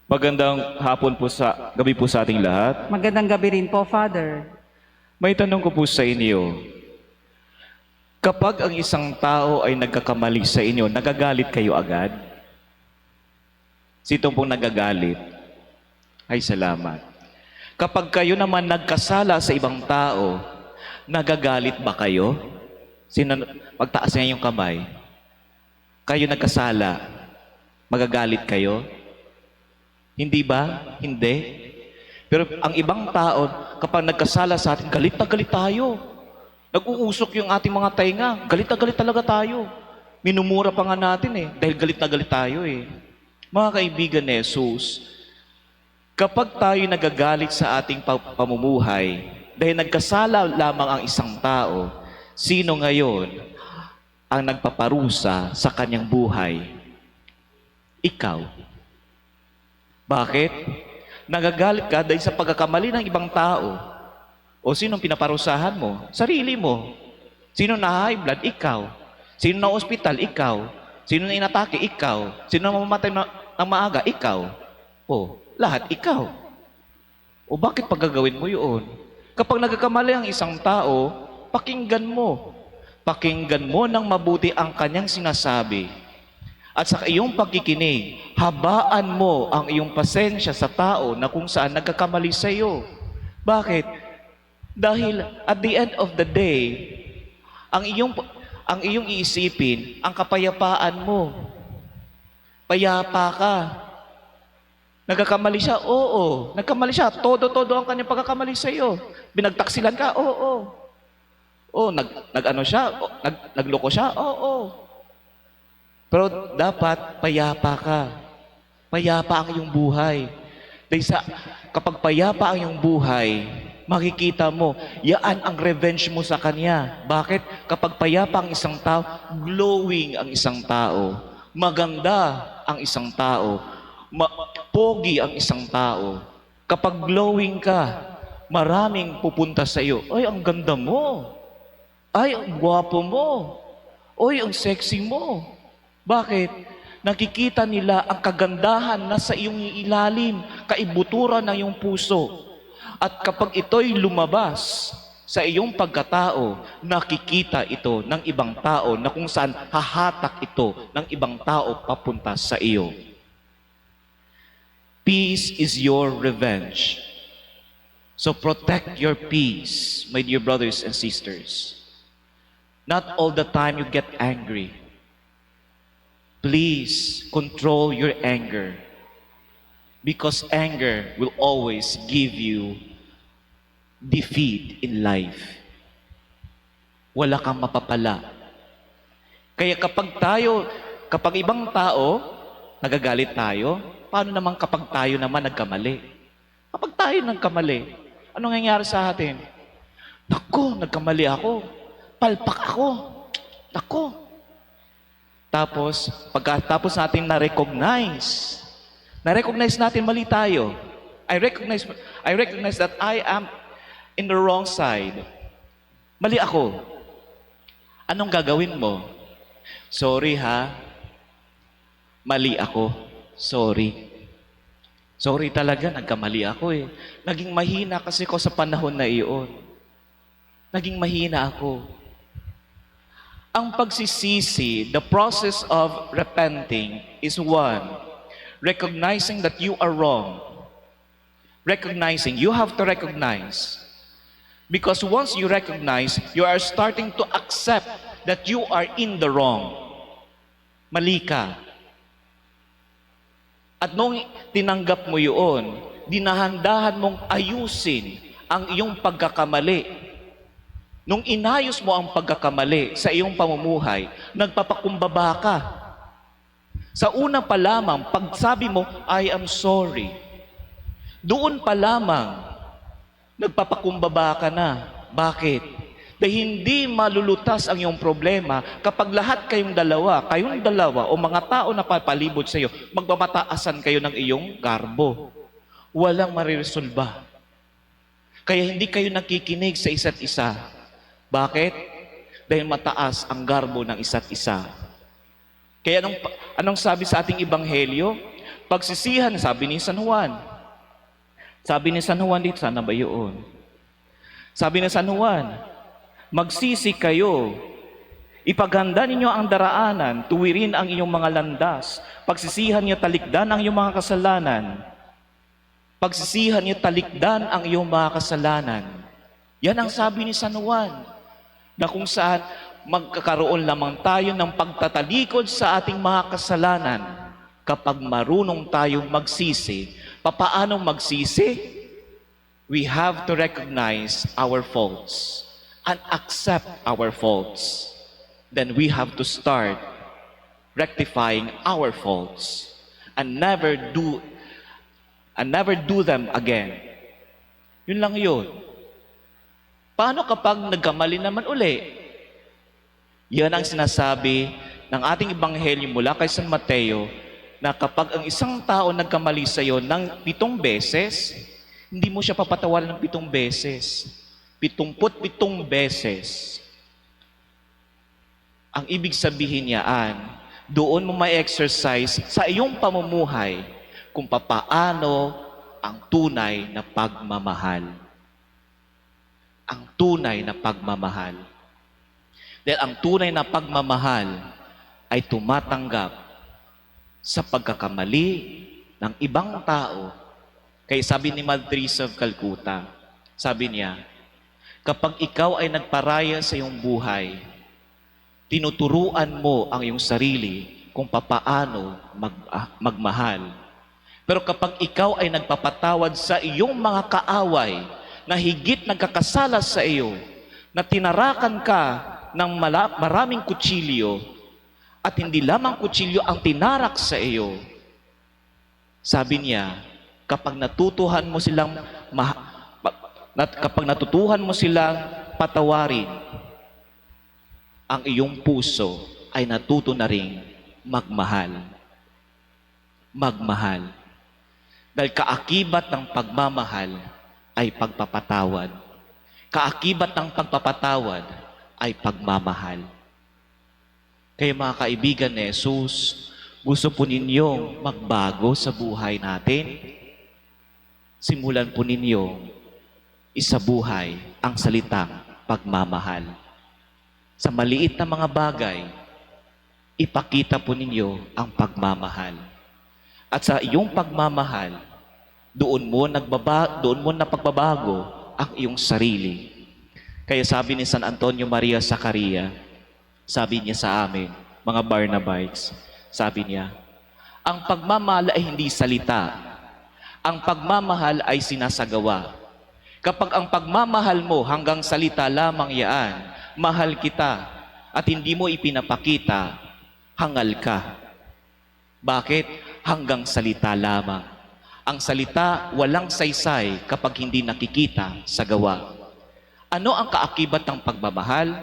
Magandang hapon po gabi po sa ating lahat. Magandang gabi rin po, Father. May tanong ko po sa inyo. Kapag ang isang tao ay nagkakamali sa inyo, nagagalit kayo agad? Sino pong nagagalit? Ay, salamat. Kapag kayo naman nagkasala sa ibang tao, nagagalit ba kayo? Pagtaas niya yung kamay. Kayo nagkasala, magagalit kayo? Hindi ba? Hindi. Pero ang ibang tao, kapag nagkasala sa atin, galit na galit tayo. Nag-uusok yung ating mga tainga. Galit na galit talaga tayo. Minumura pa nga natin dahil galit na galit tayo Mga kaibigan ni Jesus, kapag tayo nagagalit sa ating pamumuhay, dahil nagkasala lamang ang isang tao, sino ngayon ang nagpaparusa sa kanyang buhay? Ikaw. Bakit? Nagagalit ka dahil sa pagkakamali ng ibang tao. O sinong pinaparusahan mo? Sarili mo. Sino na high blood? Ikaw. Sino na ospital? Ikaw. Sino na inatake? Ikaw. Sino na mamamatay ng maaga? Ikaw. O, lahat ikaw. O bakit pagagawin mo yun? Kapag nagkakamali ang isang tao, pakinggan mo. Pakinggan mo ng mabuti ang kanyang sinasabi. At sa iyong pagkikinig, habaan mo ang iyong pasensya sa tao na kung saan nagkakamali sa iyo. Bakit? Dahil at the end of the day, ang iyong iisipin, ang kapayapaan mo. Payapa ka. Nagkakamali siya? Oo. Nagkamali siya. Todo ang kanyang pagkakamali sa iyo. Binagtaksilan ka? Oo. Oo. Nag-ano siya? Nagloko siya? Oo. Pero dapat payapa ka. Payapa ang iyong buhay. Dahil kapag payapa ang iyong buhay, makikita mo, yaan ang revenge mo sa kanya. Bakit? Kapag payapa ang isang tao, glowing ang isang tao. Maganda ang isang tao. Pogi ang isang tao. Kapag glowing ka, maraming pupunta sa iyo. Ay, ang ganda mo. Ay, ang gwapo mo. Ay, ang sexy mo. Bakit? Nakikita nila ang kagandahan na sa iyong ilalim, kaibuturan ng iyong puso. At kapag ito'y lumabas sa iyong pagkatao, nakikita ito ng ibang tao na kung saan hahatak ito ng ibang tao papunta sa iyo. Peace is your revenge. So protect your peace, my dear brothers and sisters. Not all the time you get angry. Please control your anger, because anger will always give you defeat in life. Wala kang mapapala. Kaya kapag ibang tao, nagagalit tayo, paano naman kapag tayo naman nagkamali? Kapag tayo nagkamali, anong nangyayari sa atin? Naku, nagkamali ako. Palpak ako. Naku. Tapos, pagkatapos natin na-recognize natin mali tayo. I recognize that I am in the wrong side. Mali ako. Anong gagawin mo? Sorry ha. Mali ako. Sorry. Sorry talaga, nagkamali ako Naging mahina kasi ko sa panahon na iyon. Naging mahina ako. Ang pagsisisi, the process of repenting is one, recognizing that you are wrong. You have to recognize. Because once you recognize, you are starting to accept that you are in the wrong. Mali ka. At nung tinanggap mo yun, dinahandahan mong ayusin ang iyong pagkakamali. Nung inayos mo ang pagkakamali sa iyong pamumuhay, nagpapakumbaba ka. Sa una pa lamang, pag sabi mo, I am sorry, doon pa lamang, nagpapakumbaba ka na. Bakit? Dahil hindi malulutas ang iyong problema kapag lahat kayong dalawa o mga tao na papalibot sa iyo, magmamataasan kayo ng iyong garbo. Walang mariresolba. Kaya hindi kayo nakikinig sa isa't isa. Bakit? Dahil mataas ang garbo ng isa't isa. Kaya anong sabi sa ating ebanghelyo? Pagsisihan, sabi ni San Juan. Sabi ni San Juan dito, sana ba yun? Sabi ni San Juan, magsisi kayo, ipaganda ninyo ang daraanan, tuwirin ang inyong mga landas, pagsisihan niyo talikdan ang iyong mga kasalanan. Pagsisihan niyo talikdan ang iyong mga kasalanan. Yan ang sabi ni San Juan, na kung saan magkakaroon lamang tayo ng pagtatalikod sa ating mga kasalanan kapag marunong tayong magsisi. Papaano magsisi? We have to recognize our faults and accept our faults. Then we have to start rectifying our faults and never do them again. Yun lang yun. Paano kapag nagkamali naman uli? Yan ang sinasabi ng ating ebanghelyo mula kay San Mateo, na kapag ang isang tao nagkamali sa iyo ng 7 beses, hindi mo siya papatawarin ng 7 beses. 77 beses. Ang ibig sabihin niyaan, doon mo may exercise sa iyong pamumuhay kung papaano ang tunay na pagmamahal. Ang tunay na pagmamahal. Dahil ang tunay na pagmamahal ay tumatanggap sa pagkakamali ng ibang tao. Kaya sabi ni Mother Teresa of Calcutta, sabi niya, kapag ikaw ay nagparaya sa iyong buhay, tinuturuan mo ang iyong sarili kung papaano magmahal. Pero kapag ikaw ay nagpapatawad sa iyong mga kaaway na higit nagkakasala sa iyo, na tinarakan ka ng maraming kutsilyo at hindi lamang kutsilyo ang tinarak sa iyo, sabi niya, kapag natutuhan mo silang patawarin, ang iyong puso ay natuto na ring magmahal. Magmahal. Dahil kaakibat ng pagmamahal ay pagpapatawad. Kaakibat ng pagpapatawad ay pagmamahal. Kaya mga kaibigan ni Jesus, gusto po ninyong magbago sa buhay natin? Simulan po ninyo isabuhay ang salitang pagmamahal. Sa maliit na mga bagay, ipakita po ninyo ang pagmamahal. At sa iyong pagmamahal, doon mo napagbabago ang iyong sarili. Kaya sabi ni San Antonio Maria Zacaria, sabi niya sa amin, mga Barnabites, sabi niya, ang pagmamahal ay hindi salita. Ang pagmamahal ay sinasagawa. Kapag ang pagmamahal mo hanggang salita lamang yaan, mahal kita, at hindi mo ipinapakita, hangal ka. Bakit? Hanggang salita lamang. Ang salita walang saysay kapag hindi nakikita sa gawa. Ano ang kaakibat ng pagmamahal?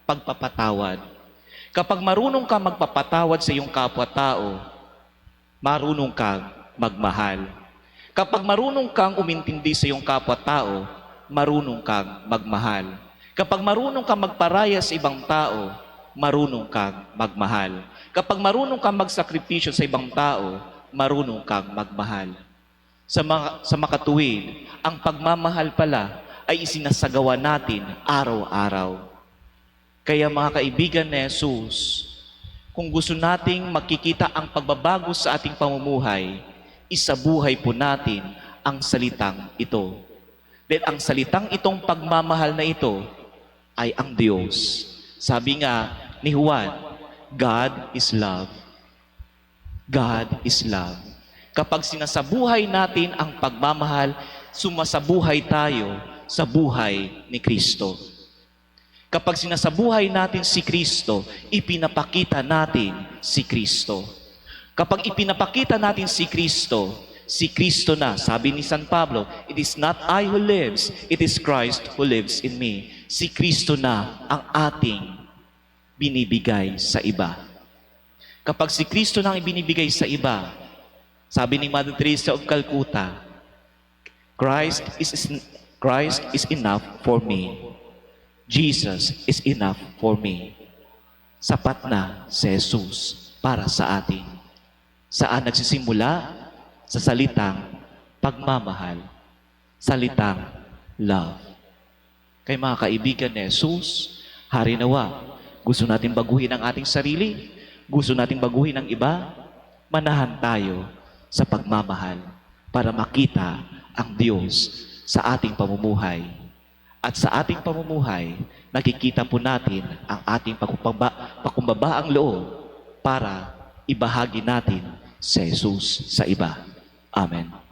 Pagpapatawad. Kapag marunong ka magpapatawad sa iyong kapwa-tao, marunong kang magmahal. Kapag marunong kang umintindi sa iyong kapwa-tao, marunong kang magmahal. Kapag marunong kang magparaya sa ibang tao, marunong kang magmahal. Kapag marunong kang magsakripisyo sa ibang tao, marunong kang magmahal. Sa makatuwid, ang pagmamahal pala ay isinasagawa natin araw-araw. Kaya mga kaibigan ni Jesus, kung gusto nating makikita ang pagbabago sa ating pamumuhay, isabuhay po natin ang salitang ito. Dahil ang salitang itong pagmamahal na ito ay ang Diyos. Sabi nga ni Juan, God is love. God is love. Kapag sinasabuhay natin ang pagmamahal, sumasabuhay tayo sa buhay ni Kristo. Kapag sinasabuhay natin si Kristo, ipinapakita natin si Kristo. Kapag ipinapakita natin si Kristo na, sabi ni San Pablo, it is not I who lives, it is Christ who lives in me. Si Kristo na ang ating binibigay sa iba. Kapag si Kristo na ang ibinibigay sa iba, sabi ni Mother Teresa of Calcutta, Christ is enough for me. Jesus is enough for me. Sapat na si Jesus para sa atin. Saan nagsisimula sa salitang pagmamahal, salitang love. Kaya mga kaibigan ni Jesus, Hari nawa, gusto natin baguhin ang ating sarili, gusto natin baguhin ang iba, manahan tayo sa pagmamahal para makita ang Diyos sa ating pamumuhay. At sa ating pamumuhay, nakikita po natin ang ating pakumbabaang loob para ibahagi natin si Jesus sa iba. Amen.